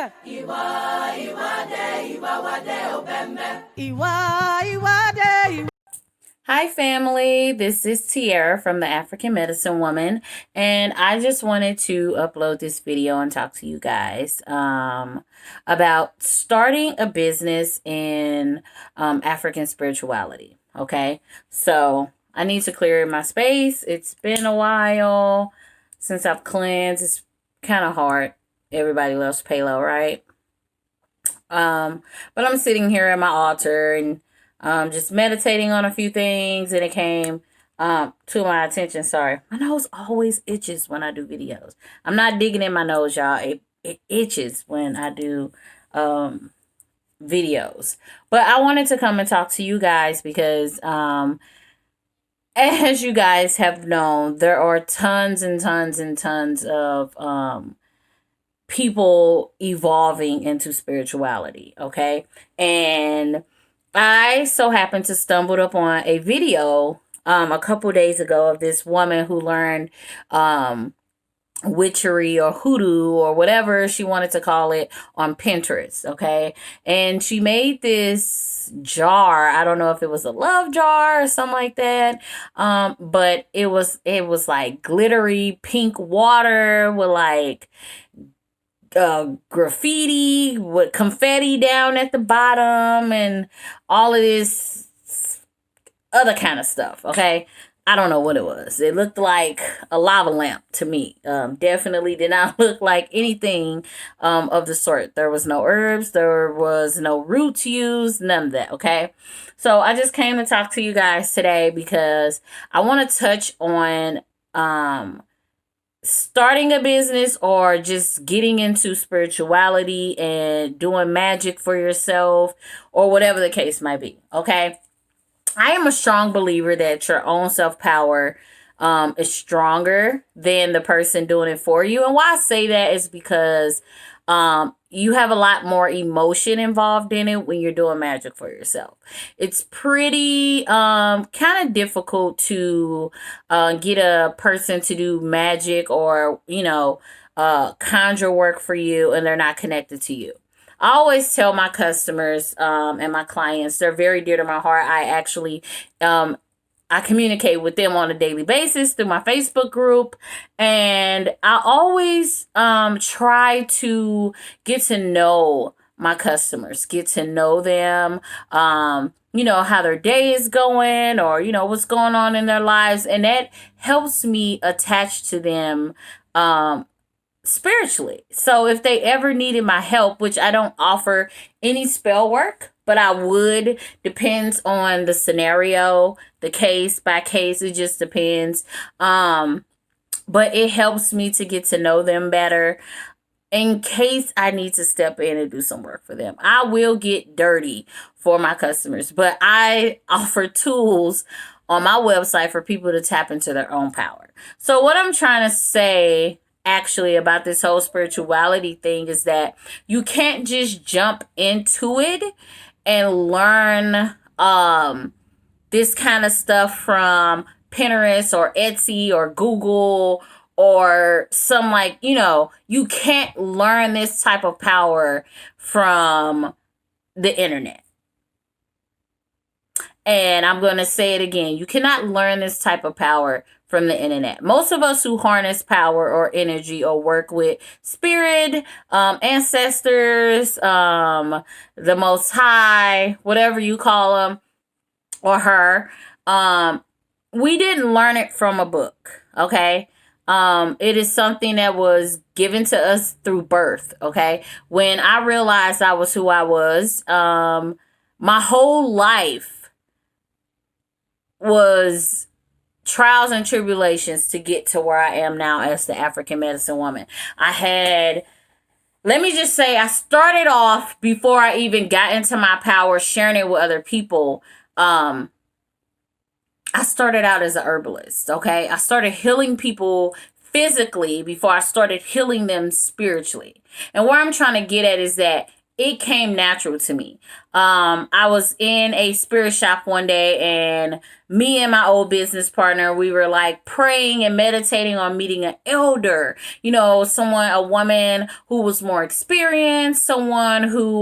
Iwa, iwade, iwawade, obembe. Iwade. Hi family, this is Tiara from the African Medicine Woman, and I just wanted to upload this video and talk to you guys about starting a business in African spirituality. Okay, so I need to clear my space. It's been a while since I've cleansed. It's kind of hard. Everybody loves Palo, right? But I'm sitting here at my altar and just meditating on a few things, and it came to my attention. Sorry, my nose always itches when I do videos. I'm not digging in my nose, y'all. It itches when I do videos. But I wanted to come and talk to you guys because as you guys have known, there are tons and tons and tons of people evolving into spirituality, okay? And I so happened to stumbled upon a video a couple days ago of this woman who learned witchery or hoodoo or whatever she wanted to call it on Pinterest, okay? And she made this jar. I don't know if it was a love jar or something like that, but it was like glittery pink water with like graffiti with confetti down at the bottom and all of this other kind of stuff. Okay, I don't know what it was. It looked like a lava lamp to me. Definitely did not look like anything of the sort. There was no herbs, there was no roots used, none of that. Okay, so I just came to talk to you guys today because I want to touch on starting a business or just getting into spirituality and doing magic for yourself or whatever the case might be. Okay, I am a strong believer that your own self-power is stronger than the person doing it for you. And why I say that is because you have a lot more emotion involved in it when you're doing magic for yourself. It's pretty kind of difficult to get a person to do magic or, conjure work for you and they're not connected to you. I always tell my customers and my clients, they're very dear to my heart. I actually I communicate with them on a daily basis through my Facebook group. And I always try to get to know my customers, get to know them, how their day is going or, what's going on in their lives. And that helps me attach to them spiritually. So if they ever needed my help, which I don't offer any spell work, but I would, depends on the scenario, the case by case, it just depends. But it helps me to get to know them better in case I need to step in and do some work for them. I will get dirty for my customers, but I offer tools on my website for people to tap into their own power. So what I'm trying to say actually about this whole spirituality thing is that you can't just jump into it and learn this kind of stuff from Pinterest or Etsy or Google or some you can't learn this type of power from the internet. And I'm going to say it again. You cannot learn this type of power from the internet. Most of us who harness power or energy or work with spirit, ancestors, the Most High, whatever you call them, or her, we didn't learn it from a book, okay? It is something that was given to us through birth, okay? When I realized I was who I was, my whole life was trials and tribulations to get to where I am now as the African medicine woman. Let me just say, I started off before I even got into my power, sharing it with other people. I started out as a herbalist, okay? I started healing people physically before I started healing them spiritually. And where I'm trying to get at is that it came natural to me. I was in a spirit shop one day, and me and my old business partner, we were like praying and meditating on meeting an elder, someone, a woman who was more experienced, someone who,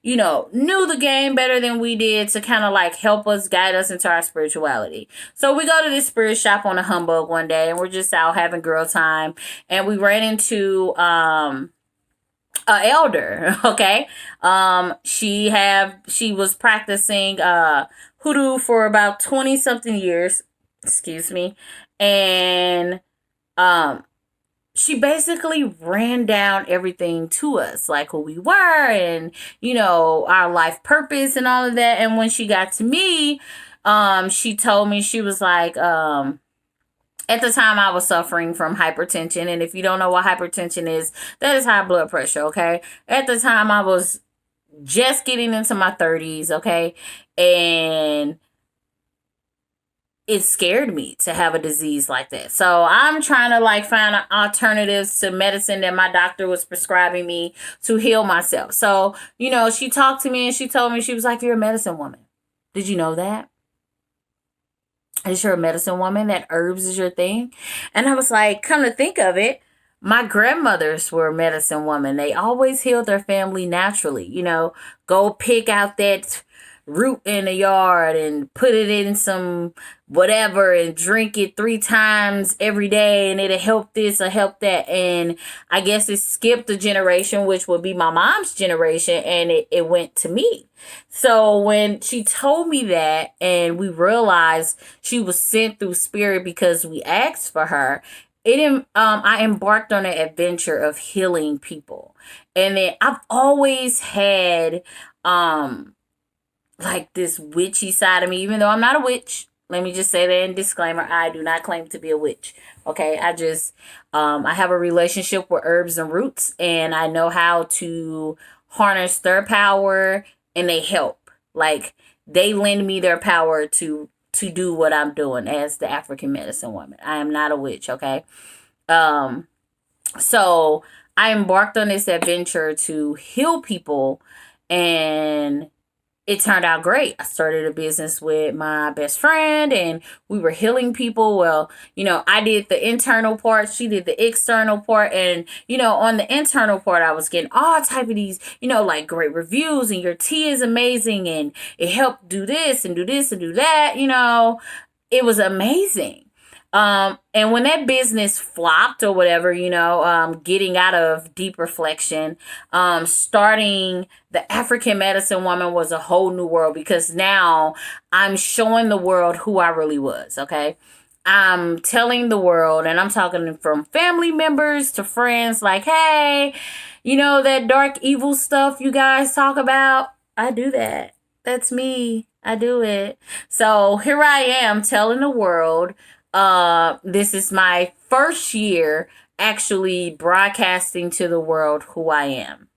knew the game better than we did to kind of like help us, guide us into our spirituality. So we go to this spirit shop on a humbug one day, and we're just out having girl time, and we ran into, a elder. Okay. She was practicing hoodoo for about 20 something years, excuse me, and um she basically ran down everything to us, like who we were and our life purpose and all of that. And when she got to me, she told me, she was like, at the time, I was suffering from hypertension. And if you don't know what hypertension is, that is high blood pressure, okay? At the time, I was just getting into my 30s, okay? And it scared me to have a disease like that. So I'm trying to like find alternatives to medicine that my doctor was prescribing me to heal myself. So, she talked to me and she told me, she was like, "You're a medicine woman. Did you know that? Is you're a medicine woman, that herbs is your thing?" And I was like, come to think of it, my grandmothers were medicine women. They always healed their family naturally. Go pick out that root in the yard and put it in some whatever and drink it 3 times every day, and it'll help this or help that. And I guess it skipped a generation, which would be my mom's generation, and it went to me. So when she told me that, and we realized she was sent through spirit because we asked for her, I embarked on an adventure of healing people. And then I've always had like this witchy side of me, even though I'm not a witch. Let me just say that in disclaimer, I do not claim to be a witch. Okay, I just I have a relationship with herbs and roots, and I know how to harness their power, and they help. Like, they lend me their power to do what I'm doing as the African medicine woman. I am not a witch, okay? So I embarked on this adventure to heal people, and it turned out great. I started a business with my best friend, and we were healing people. Well, I did the internal part, she did the external part. And, on the internal part, I was getting all type of these, like great reviews, and your tea is amazing, and it helped do this and do this and do that. It was amazing. And when that business flopped or whatever, getting out of deep reflection, starting the African medicine woman was a whole new world, because now I'm showing the world who I really was. Okay. I'm telling the world, and I'm talking from family members to friends, like, hey, that dark evil stuff you guys talk about? I do that. That's me. I do it. So here I am telling the world. This is my first year actually broadcasting to the world who I am.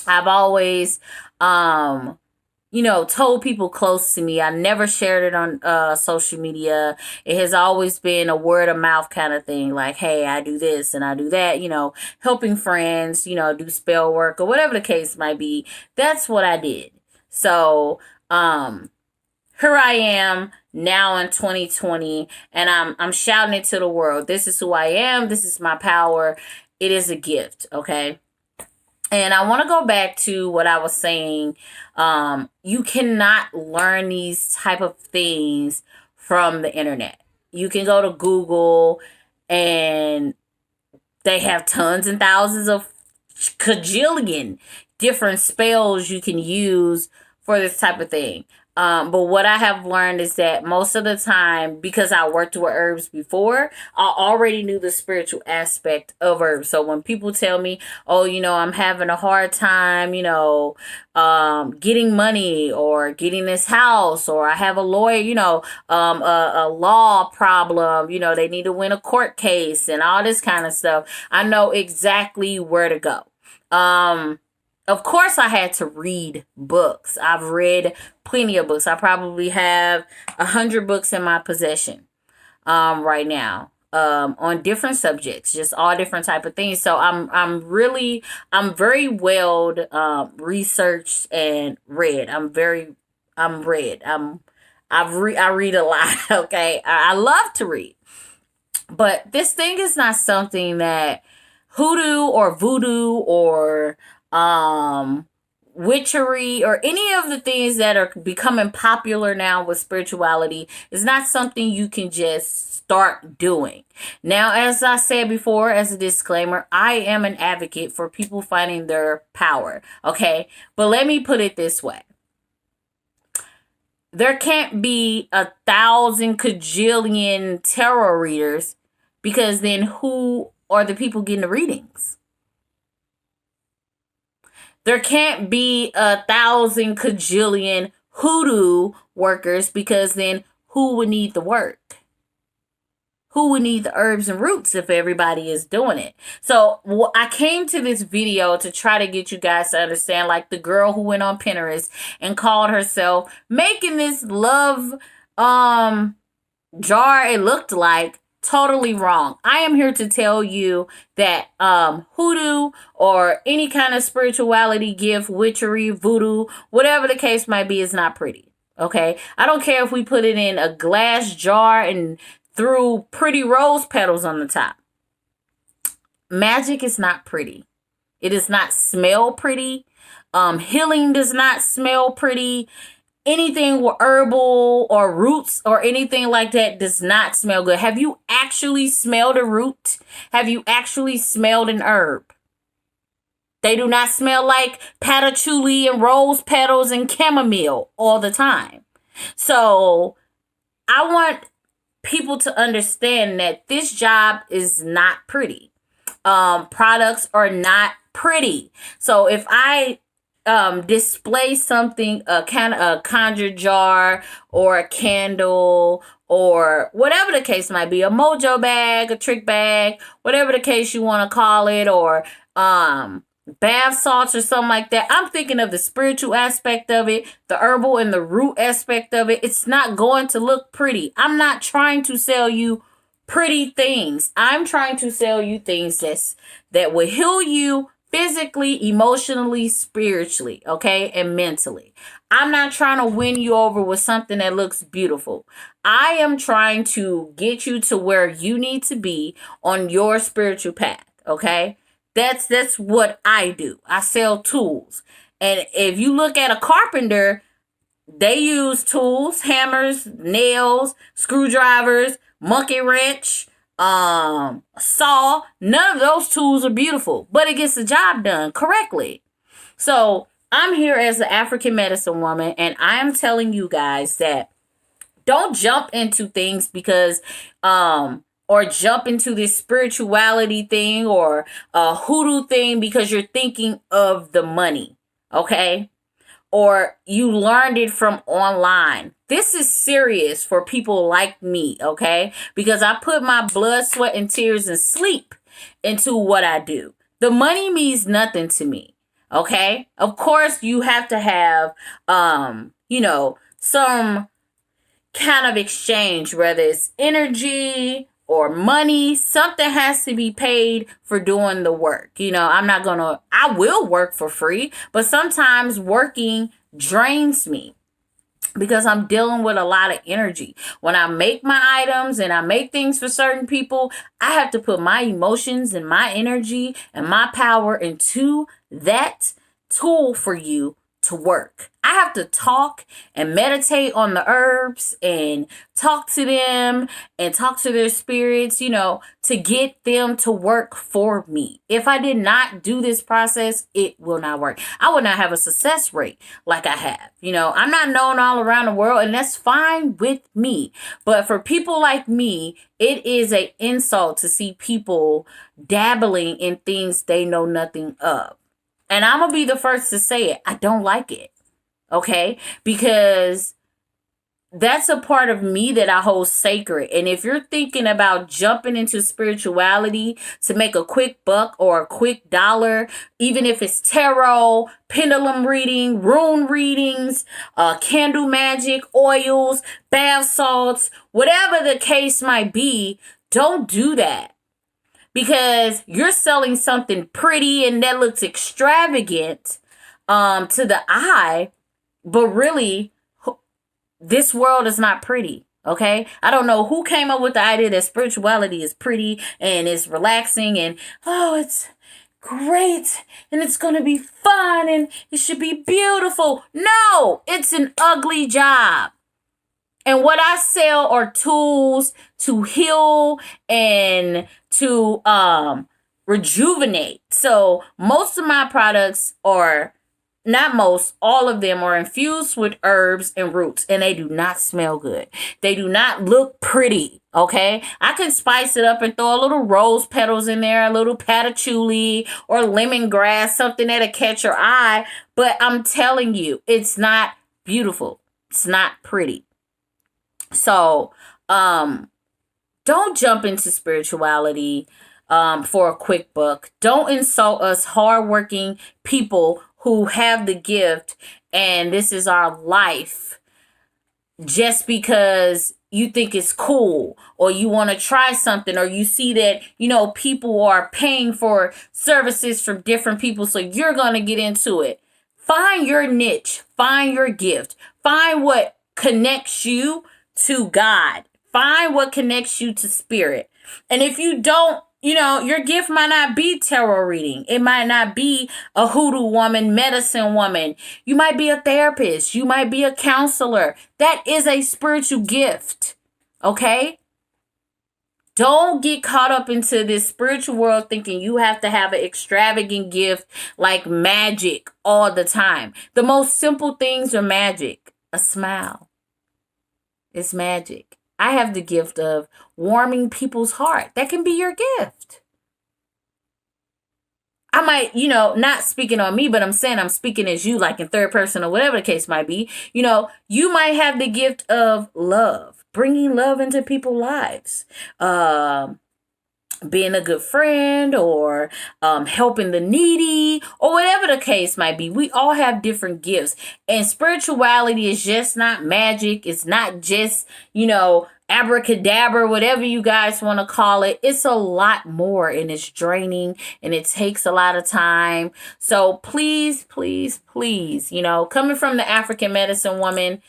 I've always, told people close to me. I never shared it on social media. It has always been a word of mouth kind of thing. Like, hey, I do this and I do that, helping friends, do spell work or whatever the case might be. That's what I did. So, here I am now in 2020, and I'm shouting it to the world. This is who I am. This is my power. It is a gift, okay? And I want to go back to what I was saying. You cannot learn these type of things from the internet. You can go to Google, and they have tons and thousands of cajillion different spells you can use for this type of thing. But what I have learned is that most of the time, because I worked with herbs before, I already knew the spiritual aspect of herbs. So when people tell me, oh, I'm having a hard time, getting money or getting this house, or I have a lawyer, a law problem, they need to win a court case and all this kind of stuff, I know exactly where to go. Of course, I had to read books. I've read plenty of books. I probably have 100 books in my possession right now. on different subjects, just all different type of things. So I'm very well researched and read. I'm read. I read a lot. Okay, I love to read, but this thing is not something that hoodoo or voodoo or um witchery or any of the things that are becoming popular now with spirituality is not something you can just start doing. Now, as I said before, as a disclaimer, I am an advocate for people finding their power. Okay, but let me put it this way. There can't be 1,000 cajillion tarot readers, because then who are the people getting the readings? There can't be 1,000 cajillion hoodoo workers, because then who would need the work? Who would need the herbs and roots if everybody is doing it? So I came to this video to try to get you guys to understand, like the girl who went on Pinterest and called herself making this love jar, it looked like. Totally wrong. I am here to tell you that hoodoo or any kind of spirituality gift, witchery, voodoo, whatever the case might be, is not pretty. Okay? I don't care if we put it in a glass jar and threw pretty rose petals on the top. Magic is not pretty. It does not smell pretty. Healing does not smell pretty. Anything with herbal or roots or anything like that does not smell good. Have you actually smelled a root? Have you actually smelled an herb? They do not smell like patchouli and rose petals and chamomile all the time. So I want people to understand that this job is not pretty. Products are not pretty. So if I display something, a conjure jar or a candle or whatever the case might be, a mojo bag, a trick bag, whatever the case you want to call it, or bath salts or something like that. I'm thinking of the spiritual aspect of it, the herbal and the root aspect of it. It's not going to look pretty. I'm not trying to sell you pretty things. I'm trying to sell you things that will heal you physically, emotionally, spiritually, okay, and mentally. I'm not trying to win you over with something that looks beautiful. I am trying to get you to where you need to be on your spiritual path, okay? That's what I do. I sell tools. And if you look at a carpenter, they use tools, hammers, nails, screwdrivers, monkey wrench, saw. None of those tools are beautiful, but it gets the job done correctly. So I'm here as an African medicine woman, and I am telling you guys that don't jump into things because or jump into this spirituality thing or a hoodoo thing because you're thinking of the money, okay? Or you learned it from online. This is serious for people like me, okay? Because I put my blood, sweat, and tears and sleep into what I do. The money means nothing to me, okay? Of course, you have to have, some kind of exchange, whether it's energy or money. Something has to be paid for doing the work. I will work for free, but sometimes working drains me because I'm dealing with a lot of energy. When I make my items and I make things for certain people, I have to put my emotions and my energy and my power into that tool for you to work. I have to talk and meditate on the herbs and talk to them and talk to their spirits, to get them to work for me. If I did not do this process, it will not work. I would not have a success rate like I have. I'm not known all around the world, and that's fine with me. But for people like me, it is an insult to see people dabbling in things they know nothing of. And I'm going to be the first to say it. I don't like it. Okay? Because that's a part of me that I hold sacred. And if you're thinking about jumping into spirituality to make a quick buck or a quick dollar, even if it's tarot, pendulum reading, rune readings, candle magic, oils, bath salts, whatever the case might be, Don't do that, because you're selling something pretty and that looks extravagant to the eye, but really this world is not pretty. Okay, I don't know who came up with the idea that spirituality is pretty and it's relaxing and oh, it's great and it's gonna be fun and it should be beautiful. No, it's an ugly job. And what I sell are tools to heal and to rejuvenate. So most of my products are, not most, all of them are infused with herbs and roots, and they do not smell good. They do not look pretty. Okay, I can spice it up and throw a little rose petals in there, a little patchouli or lemongrass, something that'll catch your eye. But I'm telling you, it's not beautiful. It's not pretty. So, don't jump into spirituality for a quick buck. Don't insult us hardworking people who have the gift and this is our life just because you think it's cool or you want to try something or you see that, people are paying for services from different people. So you're going to get into it. Find your niche, find your gift, find what connects you to God. Find what connects you to spirit. And if you don't, your gift might not be tarot reading. It might not be a hoodoo woman, medicine woman. You might be a therapist. You might be a counselor. That is a spiritual gift. Okay? Don't get caught up into this spiritual world thinking you have to have an extravagant gift like magic all the time. The most simple things are magic. A smile. It's magic. I have the gift of warming people's heart. That can be your gift. I might, not speaking on me, but I'm saying I'm speaking as you, like in third person or whatever the case might be. You might have the gift of love, bringing love into people's lives. Being a good friend or helping the needy or whatever the case might be. We all have different gifts. And spirituality is just not magic. It's not just, abracadabra, whatever you guys want to call it. It's a lot more and it's draining and it takes a lot of time. So please, please, please, coming from the African medicine woman,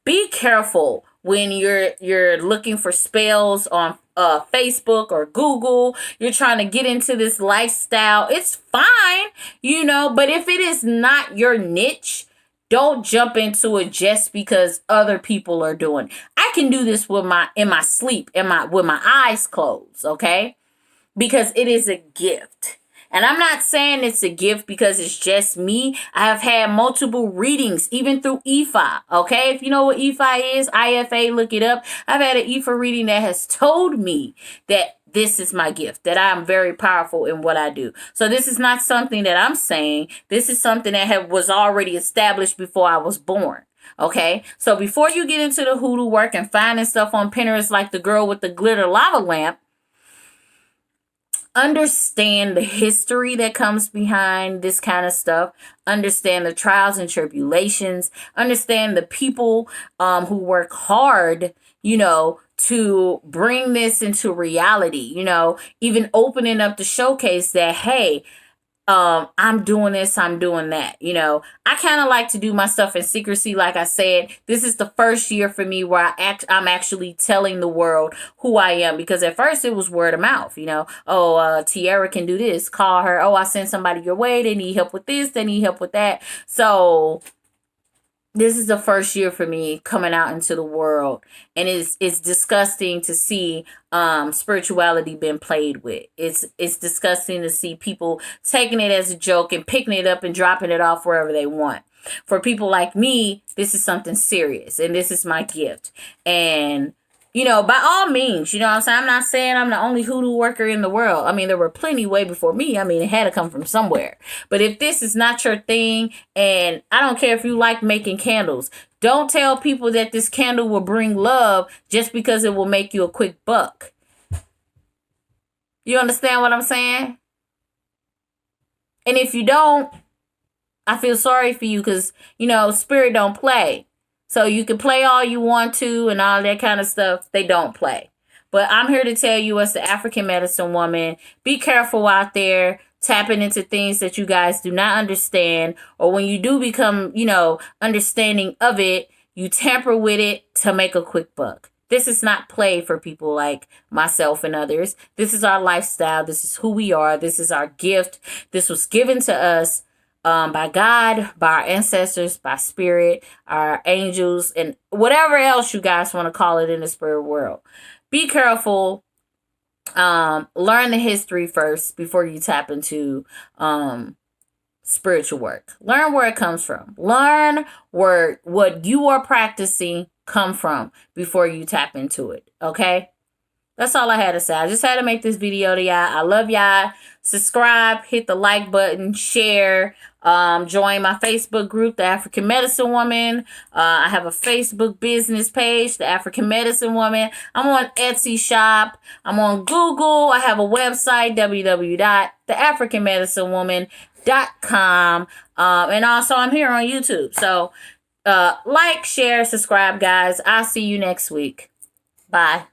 be careful when you're looking for spells on Facebook or Google. You're trying to get into this lifestyle. It's fine, but if it is not your niche, don't jump into it just because other people are doing. I can do this in my sleep, with my eyes closed, okay? Because it is a gift. And I'm not saying it's a gift because it's just me. I have had multiple readings, even through IFA. Okay, if you know what IFA is, IFA, look it up. I've had an IFA reading that has told me that this is my gift, that I'm very powerful in what I do. So this is not something that I'm saying. This is something that was already established before I was born. Okay, so before you get into the hoodoo work and finding stuff on Pinterest like the girl with the glitter lava lamp, understand the history that comes behind this kind of stuff. Understand the trials and tribulations. Understand the people who work hard, to bring this into reality. Even opening up the showcase that, hey, I'm doing this, I'm doing that. I kind of like to do my stuff in secrecy. Like I said, this is the first year for me where I'm actually telling the world who I am, because at first it was word of mouth, Tiara can do this, call her. Oh, I sent somebody your way. They need help with this. They need help with that. So this is the first year for me coming out into the world, and it's disgusting to see spirituality being played with. It's disgusting to see people taking it as a joke and picking it up and dropping it off wherever they want. For people like me, this is something serious, and this is my gift. And by all means, what I'm saying? I'm not saying I'm the only hoodoo worker in the world. I mean, there were plenty way before me. I mean, it had to come from somewhere. But if this is not your thing, and I don't care if you like making candles, don't tell people that this candle will bring love just because it will make you a quick buck. You understand what I'm saying? And if you don't, I feel sorry for you because, spirit don't play. So you can play all you want to and all that kind of stuff. They don't play. But I'm here to tell you, as the African medicine woman, be careful out there tapping into things that you guys do not understand, or when you do become, understanding of it, you tamper with it to make a quick buck. This is not play for people like myself and others. This is our lifestyle. This is who we are. This is our gift. This was given to us by God, by our ancestors, by spirit, our angels, and whatever else you guys want to call it in the spirit world. Be careful. Learn the history first before you tap into spiritual work. Learn where it comes from. Learn where what you are practicing come from before you tap into it. Okay? That's all I had to say. I just had to make this video to y'all. I love y'all. Subscribe, hit the like button, share, join my Facebook group, The African Medicine Woman. I have a Facebook business page, The African Medicine Woman. I'm on Etsy shop. I'm on Google. I have a website, www.theafricanmedicinewoman.com. And also I'm here on YouTube. So like, share, subscribe, guys. I'll see you next week. Bye.